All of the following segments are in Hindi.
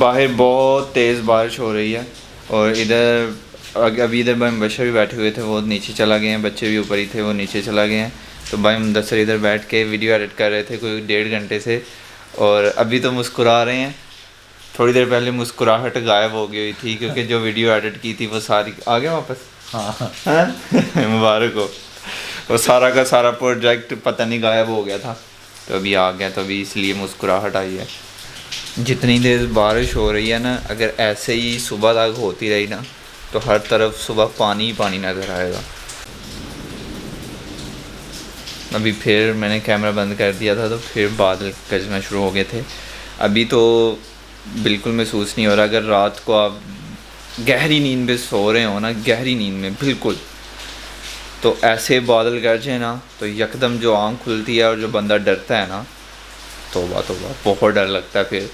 बाहर बहुत तेज़ बारिश हो रही है और इधर अभी इधर भाई मुबशर भी बैठे हुए थे, वो नीचे चला गए हैं, बच्चे भी ऊपर ही थे, वो नीचे चला गए हैं। तो भाई मुदस्सर इधर बैठ के वीडियो एडिट कर रहे थे कोई 1.5 घंटे से, और अभी तो मुस्कुरा रहे हैं। थोड़ी देर पहले मुस्कुराहट गायब हो गई थी क्योंकि जो वीडियो एडिट की थी वो सारी आ गया वापस। हाँ मुबारक हो। वो सारा का सारा प्रोजेक्ट पता नहीं गायब हो गया था, तो अभी आ गया, तो अभी इसलिए मुस्कुराहट आई है। जितनी देर बारिश हो रही है ना, अगर ऐसे ही सुबह तक होती रही ना तो हर तरफ सुबह पानी ही पानी नज़र आएगा। अभी फिर मैंने कैमरा बंद कर दिया था तो फिर बादल गरजना शुरू हो गए थे। अभी तो बिल्कुल महसूस नहीं हो रहा। अगर रात को आप गहरी नींद में सो रहे हो ना, गहरी नींद में बिल्कुल, तो ऐसे बादल गरजे ना तो यकदम जो आँख खुलती है और जो बंदा डरता है ना, तौबा तौबा, बहुत डर लगता है। फिर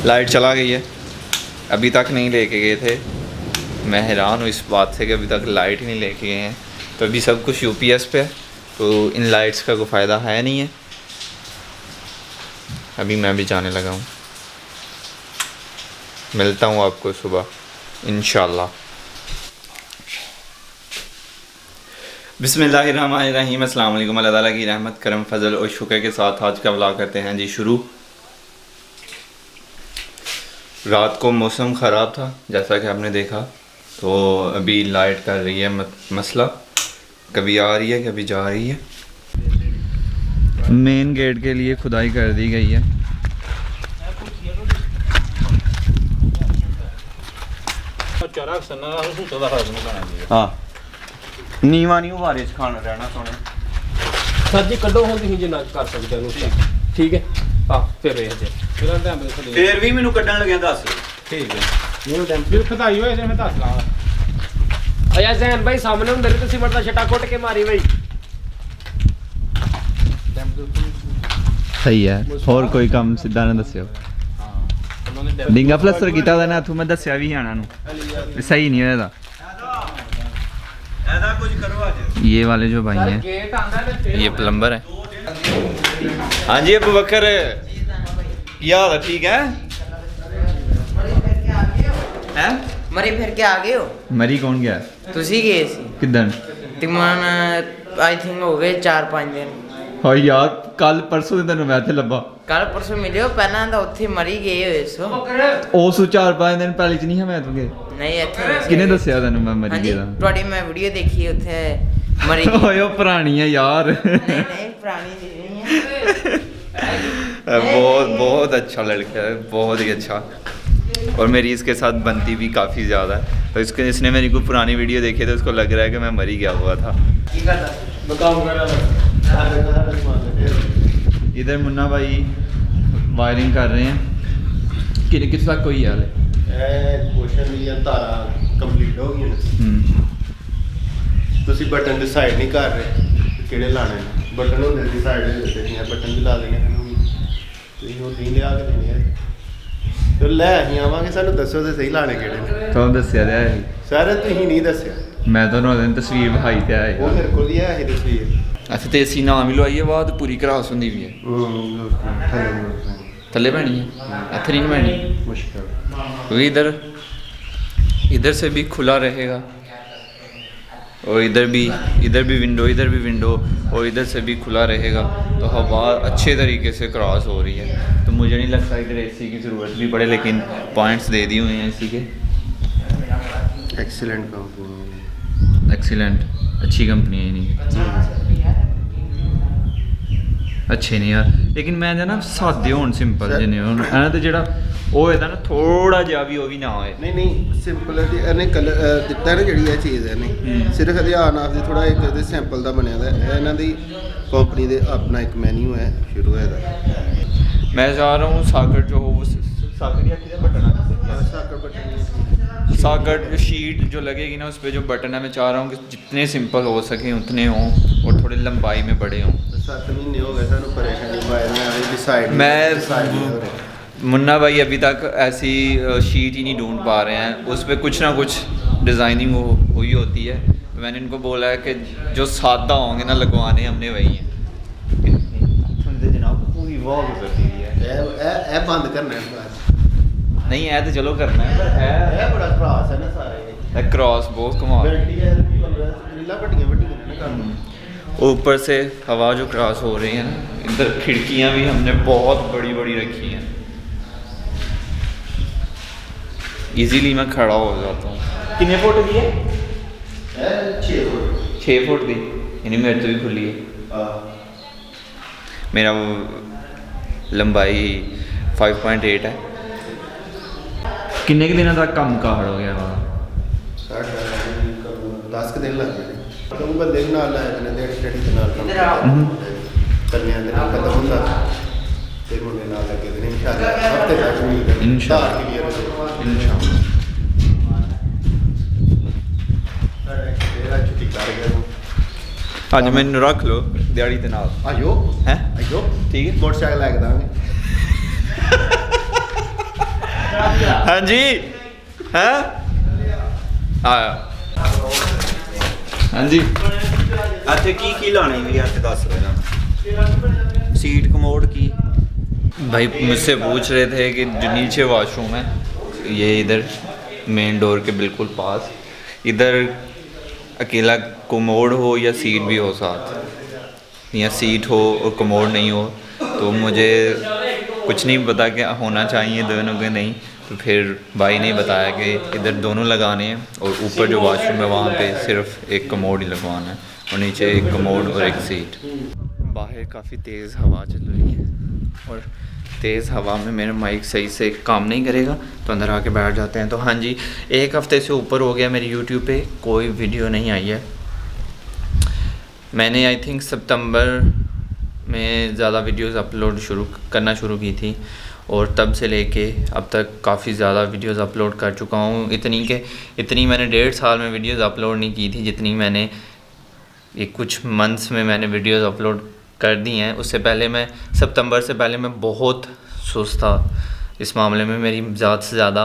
लाइट चला गई है, अभी तक नहीं लेके गए थे। मैं हैरान हूँ इस बात से कि अभी तक लाइट ही नहीं लेके गए हैं। तो अभी सब कुछ यूपीएस पे है, तो इन लाइट्स का कोई फ़ायदा है नहीं है। अभी मैं भी जाने लगा हूँ, मिलता हूँ आपको सुबह इंशाल्लाह। बिस्मिल्लाहिर्रहमानिर्रहीम, अस्सलाम वालेकुम। अल्लाह ताला की रहमत, करम, फजल और शुक्र के साथ आज का व्लॉग करते हैं जी शुरू। रात को मौसम ख़राब था जैसा कि आपने देखा, तो अभी लाइट कर रही है मसला, कभी आ रही है कभी जा रही है। मेन गेट के लिए खुदाई कर दी गई है। हाँ नीवा नहीं बारिश खाना रहना सोने सर जी कड्डो हो तुसीं जिन्ना कर सकदे हो। ठीक है आ फिर ये जे फिर भी मैनू कड्डण लगे दस। ठीक है नहीं टाइम फिर खदाई होए जे मैं दस ला आया जैन भाई सामने हुंदे ने तुसीं मरदा छटा कुट के मारी भाई। सही है, और कोई काम सीधा ना दस्यो। डिंगा प्लस्तर कीता दा ना तू, मैं दस्या भी आना नु सही नहीं होया दा। ऐसा कुछ करो आज। ये वाले जो भाई हैं ये प्लम्बर है। हाँ जी अबू बकर, क्या हाल है? ठीक है? हैं? मरी फिर के आ गए हो? मरी कौन गया? तुसी गए सी किदन? तिमान आई थिंक हो गए 4-5 दिन। हाँ यार कल परसों दिन मैं इत्थे लब्भा। कल परसों मिलियो, पहला तो उत्थे मरी गए होए सो। उस 4-5 दिन पहले च नहीं है मैं तुगे। नहीं इत्थे किने दस्या तैनू मैं मरी हाँ जी, गया? थोड़ी मैं वीडियो देखी उत्थे मरी ओए ओ पुरानी है यार। नहीं पुरानी नहीं है। बहुत बहुत अच्छा लड़का है, बहुत ही अच्छा, और मेरी इसके साथ बनती भी काफ़ी ज़्यादा है। तो इसने मेरी कोई पुरानी वीडियो देखी तो उसको लग रहा है कि मैं मरी गया हुआ था। इधर मुन्ना भाई वायरिंग कर रहे हैं कि किस तक कोई हाल है? क्वेश्चन भी है तारा कंप्लीट हो गई ना, ਤੁਸੀਂ ਬਟਨ ਡਿਸਾਈਡ ਨਹੀਂ ਕਰ ਰਹੇ ਕਿਹੜੇ ਲਾਣੇ ਨੇ। ਬਟਨ ਹੁੰਦੇ ਡਿਸਾਈਡ ਹੋ ਜਾਂਦੇ ਨੇ, ਬਟਨ ਵੀ ਲਾ ਦੇਣੇ ਹਨ, ਤੁਸੀਂ ਉਹ ਨਹੀਂ ਲਿਆ ਕੇ ਦੇਣੇ ਆ। ਤੇ ਲੈ ਅਸੀਂ ਆਵਾਂਗੇ, ਸਾਨੂੰ ਦੱਸੋ ਤੇ ਸਹੀ ਲਾਣੇ ਕਿਹੜੇ ਨੇ। ਤੁਹਾਨੂੰ ਦੱਸਿਆ ਤੇ ਹੈ ਸਾਰੇ ਤੁਸੀਂ ਨਹੀਂ ਦੱਸਿਆ। ਮੈਂ ਤੁਹਾਨੂੰ ਉਹਦੀ ਤਸਵੀਰ ਵਿਖਾਈ ਤੇ ਆਇਆ। ਉਹ ਮੇਰੇ ਕੋਲ ਹੀ ਹੈ ਇਹ ਤਸਵੀਰ। ਅੱਛਾ ਤੇ ਅਸੀਂ ਨਾਮ ਹੀ ਲਵਾਈਏ, ਬਾਅਦ ਪੂਰੀ ਕਰਾਸ ਹੁੰਦੀ ਵੀ ਹੈ। थल्ले पैनी है, इधर नहीं पैनी मुश्किल, क्योंकि इधर से भी खुला रहेगा और इधर भी विंडो और इधर से भी खुला रहेगा, तो हवा अच्छे तरीके से क्रॉस हो रही है। तो मुझे नहीं लगता इधर एसी की ज़रूरत भी पड़े, लेकिन पॉइंट्स दे दिए हुए हैं एसी के। एक्सीलेंट कंपनी, एक्सीलेंट, अच्छी कंपनी है नहीं अच्छे नहीं यार, लेकिन मैं ना सादे होन सिंपल जिन्हें होन ऐना तो जेड़ा ਉਹ ਇਹਦਾ ਨਾ ਥੋੜਾ ਜਿਹਾ ਵੀ ਉਹ ਵੀ ਨਾ ਹੋਏ। ਨਹੀਂ ਸਿੰਪਲ ਹੈ। ਇਹਨੇ ਕਲਰ ਦਿੱਤਾ ਨਾ ਜਿਹੜੀ ਇਹ ਚੀਜ਼ ਹੈ ਨਹੀਂ ਸਿਰਫ ਹਜ਼ਾਰ ਆਫ ਦੇ ਥੋੜਾ ਇੱਕ ਇਹਦੇ ਸੈਂਪਲ ਦਾ ਬਣਿਆ ਦਾ। ਇਹਨਾਂ ਦੀ ਕੰਪਨੀ ਦੇ ਆਪਣਾ ਇੱਕ ਮੈਨੂ ਹੈ ਸ਼ੁਰੂ ਹੈ ਦਾ। मैं चाह रहा हूँ साकर जो हो साकर या किधर बटन है, साकर बटन, साकर शीट जो लगेगी ना उस पर जो बटन है, मैं चाह रहा हूँ कि जितने सिंपल हो सकें उतने हों और थोड़े लंबाई में बड़े हों। 7 महीने हो गए सानू परेशानी वायर में आई डिसाइड। मैं मुन्ना भाई अभी तक ऐसी शीट ही नहीं ढूंढ पा रहे हैं, उस पर कुछ ना कुछ डिज़ाइनिंग हुई होती है। मैंने इनको बोला है कि जो सादा होंगे ना लगवाने हमने वही हैं। सुनते जनाब बहुत गुजरती है ਇਹ ਬੰਦ ਕਰਨਾ ਹੈ ਬਾਅਦ नहीं है तो चलो करना है पर है ਇਹ ਬੜਾ ਕ੍ਰਾਸ ਹੈ ਨਾ ਸਾਰੇ क्रॉस बहुत कमाल ਬੈਲਟੀ ਹੈ ਰੀਲਾ ਵੱਡੀਆਂ ਵੱਡੀਆਂ ਨੇ ਨਾ ਕੰਮ ऊपर से हवा जो क्रॉस हो रही है ना इधर खिड़कियां भी हमने बहुत बड़ी बड़ी रखी हैं इजीली मैं खड़ा हो जाता हूँ कितने फुट की है ਇਹ 6 ਫੁੱਟ 6 फुट की यानी मेरे तो भी खुली है मेरा वो लंबाई 5.8 है किन्ने के दिनों तक कम काहड़ हो गया वहाँ ਸਾਡਾ 10 ਕੁ ਦਿਨ ਲੱਗ ਗਏ ਕਦੋਂ ਬੰਦੇ ਦੇ ਨਾਲ ਆਏ ਨੇ ਡੇਢ ਸਟੱਡੀ ਦੇ ਨਾਲ ਕੰਮ ਕੰਨਿਆਂ ਦੇ ਨਾਲ ਖਤਮ ਹੁੰਦਾ ਤੇ ਮੁੰਡੇ ਨਾਲ ਲੱਗੇ ਦੇ ਨੇ ਇਨਸ਼ਾਅੱਲਾ ਹਫਤੇ ਤੱਕ ਵੀ इंशाल्लाह इंशाल्लाह ਤੇਰਾ ਛੁੱਟੀ ਕਰ ਗਿਆ ਤੂੰ ਅੱਜ ਮੈਨੂੰ ਰੱਖ ਲਓ ਦਿਹਾੜੀ ਦੇ ਨਾਲ ਆਜੋ ਹੈ ਆਜੋ ਠੀਕ ਹੈ ਮੋਟਰਸਾਈਕਲ ਲੈ ਕੇ ਦਾਂਗੇ ਹਾਂਜੀ ਹੈ ਆਇਆ ਹਾਂਜੀ ਇੱਥੇ ਕੀ ਲਾਣੇ ਵੀ ਇੱਥੇ ਦੱਸ ਰਿਹਾ सीट कमोड की भाई मुझसे पूछ रहे थे कि जो नीचे वॉशरूम है ये इधर मेन डोर के बिल्कुल पास इधर अकेला कमोड हो या सीट भी हो साथ या सीट हो और कमोड नहीं हो तो मुझे कुछ नहीं पता कि होना चाहिए दोनों के नहीं तो फिर भाई ने बताया कि इधर दोनों लगाने हैं और ऊपर जो वॉशरूम है वहाँ पे सिर्फ एक कमोड ही लगवाना है और नीचे एक कमोड और एक सीट बाहर काफ़ी तेज़ हवा चल रही है और तेज़ हवा में मेरा माइक सही से काम नहीं करेगा तो अंदर आके बैठ जाते हैं। तो हाँ जी, एक हफ़्ते से ऊपर हो गया मेरी यूट्यूब पे कोई वीडियो नहीं आई है। मैंने आई थिंक सितंबर में ज़्यादा वीडियोस अपलोड करना शुरू की थी और तब से लेके अब तक काफ़ी ज़्यादा वीडियोस अपलोड कर चुका हूँ। इतनी मैंने 1.5 साल में वीडियोस अपलोड नहीं की थी जितनी मैंने ये कुछ मंथ्स में मैंने वीडियोस अपलोड कर दी हैं। उससे पहले मैं सितंबर से पहले मैं बहुत सुस्त था इस मामले में। मेरी ज़्यादा से ज़्यादा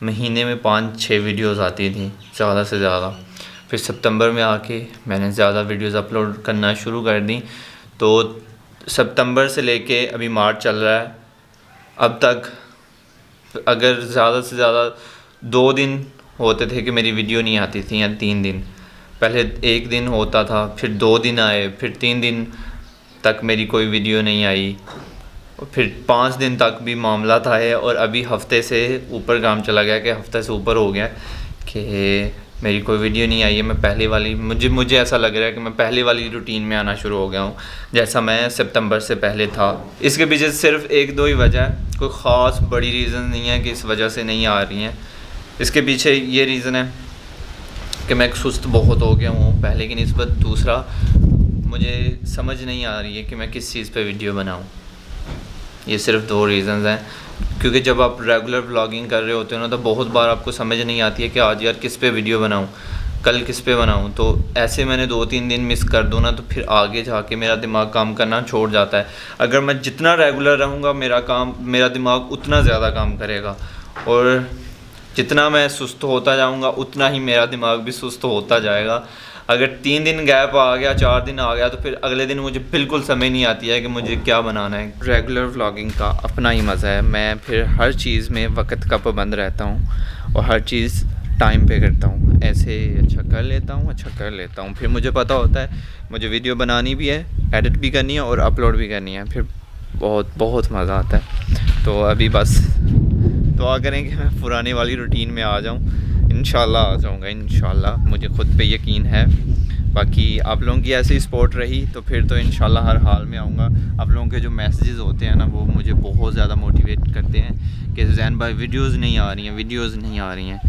महीने में 5-6 वीडियोस आती थी ज़्यादा से ज़्यादा। फिर सितंबर में आके मैंने ज़्यादा वीडियोस अपलोड करना शुरू कर दी। तो सितंबर से लेके अभी मार्च चल रहा है, अब तक अगर ज़्यादा से ज़्यादा 2 दिन होते थे कि मेरी वीडियो नहीं आती थी या 3 दिन। पहले 1 दिन होता था, फिर 2 दिन आए, फिर 3 दिन तक मेरी कोई वीडियो नहीं आई और फिर 5 दिन तक भी मामला था है। और अभी हफ्ते से ऊपर काम चला गया कि हफ्ते से ऊपर हो गया कि मेरी कोई वीडियो नहीं आई है। मैं पहले वाली मुझे ऐसा लग रहा है कि मैं पहले वाली रूटीन में आना शुरू हो गया हूँ जैसा मैं सितंबर से पहले था। इसके पीछे सिर्फ 1-2 ही वजह है, कोई ख़ास बड़ी रीज़न नहीं है कि इस वजह से नहीं आ रही हैं। इसके पीछे ये रीज़न है कि मैं सुस्त बहुत हो गया हूँ पहले की निस्बत। दूसरा, मुझे समझ नहीं आ रही है कि मैं किस चीज़ पे वीडियो बनाऊँ। ये सिर्फ 2 रीज़न्स हैं, क्योंकि जब आप रेगुलर व्लॉगिंग कर रहे होते हो ना तो बहुत बार आपको समझ नहीं आती है कि आज यार किस पे वीडियो बनाऊँ, कल किस पे बनाऊँ। तो ऐसे मैंने 2-3 दिन मिस कर दूँ ना तो फिर आगे जाके मेरा दिमाग काम करना छोड़ जाता है। अगर मैं जितना रेगुलर रहूँगा मेरा दिमाग उतना ज़्यादा काम करेगा और जितना मैं सुस्त होता जाऊँगा उतना ही मेरा दिमाग भी सुस्त होता जाएगा। अगर 3 दिन गैप आ गया, 4 दिन आ गया तो फिर अगले दिन मुझे बिल्कुल समझ नहीं आती है कि मुझे क्या बनाना है। रेगुलर व्लॉगिंग का अपना ही मज़ा है। मैं फिर हर चीज़ में वक्त का पाबंद रहता हूँ और हर चीज़ टाइम पे करता हूँ। ऐसे अच्छा कर लेता हूँ फिर मुझे पता होता है मुझे वीडियो बनानी भी है, एडिट भी करनी है और अपलोड भी करनी है, फिर बहुत मज़ा आता है। तो अभी बस दुआ करें कि मैं पुरानी वाली रूटीन में आ जाऊँ। इंशाल्लाह आ जाऊँगा, इंशाल्लाह मुझे ख़ुद पे यकीन है। बाकी आप लोगों की ऐसी सपोर्ट रही तो फिर तो इंशाल्लाह हर हाल में आऊँगा। आप लोगों के जो मैसेजेस होते हैं ना वो मुझे बहुत ज़्यादा मोटिवेट करते हैं कि ज़ैन भाई वीडियोस नहीं आ रही हैं।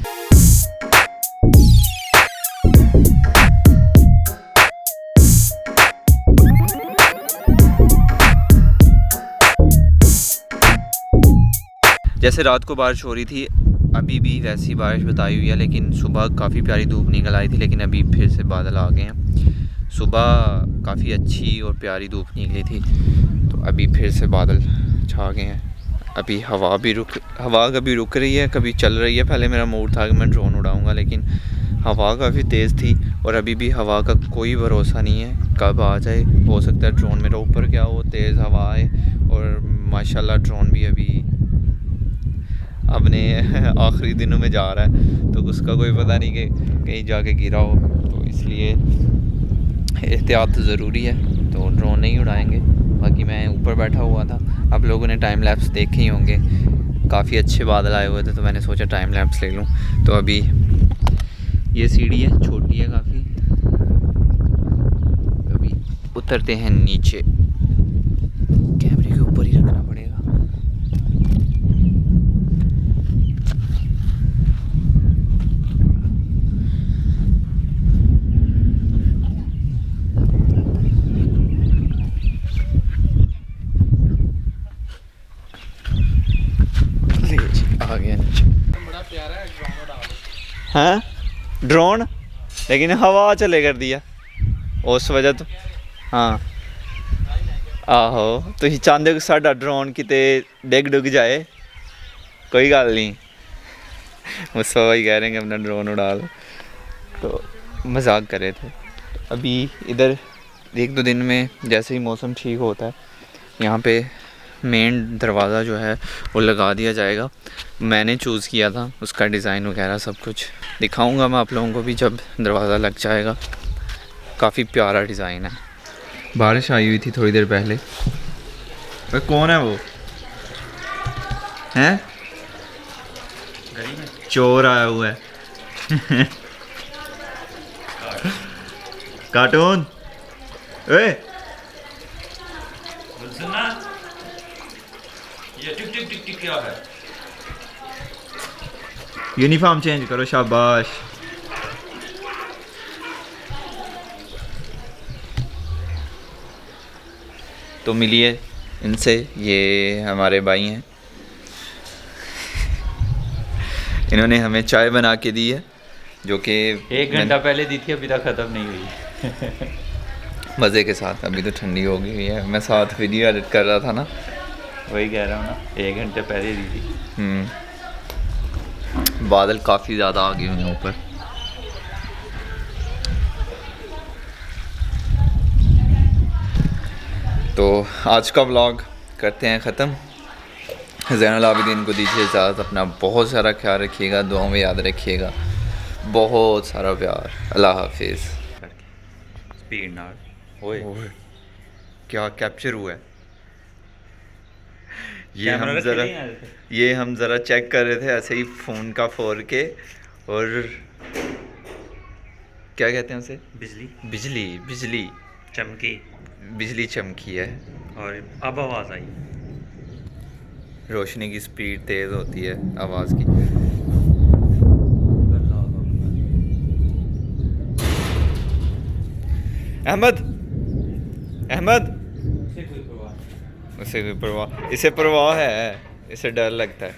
जैसे रात को बारिश हो रही थी, अभी भी वैसी बारिश बताई हुई है, लेकिन सुबह काफ़ी प्यारी धूप निकल आई थी, लेकिन अभी फिर से बादल आ गए हैं। सुबह काफ़ी अच्छी और प्यारी धूप निकली थी तो अभी फिर से बादल छा गए हैं। अभी हवा कभी रुक रही है, कभी चल रही है। पहले मेरा मूड था कि मैं ड्रोन उड़ाऊंगा, लेकिन हवा काफ़ी तेज़ थी और अभी भी हवा का कोई भरोसा नहीं है, कब आ जाए। हो सकता है ड्रोन मेरा ऊपर क्या हो, तेज़ हवा आए और माशाल्लाह ड्रोन भी अभी अपने आखिरी दिनों में जा रहा है, तो उसका कोई पता नहीं कि कहीं जाके गिरा हो, तो इसलिए एहतियात ज़रूरी है। तो ड्रोन नहीं उड़ाएंगे। बाकी मैं ऊपर बैठा हुआ था, आप लोगों ने टाइम लैप्स देखे ही होंगे, काफ़ी अच्छे बादल आए हुए थे, तो मैंने सोचा टाइम लैप्स ले लूँ। तो अभी ये सीढ़ी है, छोटी है काफ़ी, अभी उतरते हैं नीचे। कैमरे के ऊपर ही रखना पड़ेगा। आ गया नीचे। बड़ा प्यारा है ड्रोन उड़ा हाँ ड्रोन, लेकिन हवा चले कर दिया उस वजह तो। हाँ आहो तुम चाहते हो कि साडा ड्रोन किते डिग डुग जाए, कोई गल नहीं, मुझसे वही कह रहे हैं कि अपना ड्रोन उड़ा लो, तो मजाक कर रहे थे। अभी इधर 1-2 दिन में जैसे ही मौसम ठीक होता है, यहाँ पे मेन दरवाज़ा जो है वो लगा दिया जाएगा। मैंने चूज़ किया था, उसका डिज़ाइन वगैरह सब कुछ दिखाऊंगा मैं आप लोगों को भी जब दरवाज़ा लग जाएगा। काफ़ी प्यारा डिज़ाइन है। बारिश आई हुई थी थोड़ी देर पहले। भाई कौन है वो? हैं? चोर आया हुआ है। कार्टून ओए ये टिक टिक टिक टिक क्या है? यूनिफॉर्म चेंज करो, शाबाश। तो मिलिए इनसे, ये हमारे भाई हैं, इन्होंने हमें चाय बना के दी है, जो कि 1 घंटा पहले दी थी, अभी तक ख़त्म नहीं हुई। मज़े के साथ। अभी तो ठंडी हो गई है, मैं साथ वीडियो एडिट कर रहा था ना, वही कह रहा हूँ ना, 1 घंटे पहले दी थी। बादल काफ़ी ज़्यादा आ गए हुए हैं ऊपर। तो आज का व्लॉग करते हैं ख़त्म। ज़ैनुल आबिदीन को दीजिए इजाज़त। अपना बहुत सारा ख्याल रखिएगा, दुआओं में याद रखिएगा, बहुत सारा प्यार। अल्लाह हाफिज़। स्पीड नाल ओए क्या कैप्चर हुआ है? कैमरा रखे नहीं आए थे। ये हम ज़रा चेक कर रहे थे ऐसे ही फ़ोन का फोर के, और क्या कहते हैं उसे? बिजली चमकी, बिजली चमकी है, और अब आवाज़ आई। रोशनी की स्पीड तेज़ होती है आवाज़ की। अहमद उसे कोई परवाह, इसे परवाह है, इसे डर लगता है।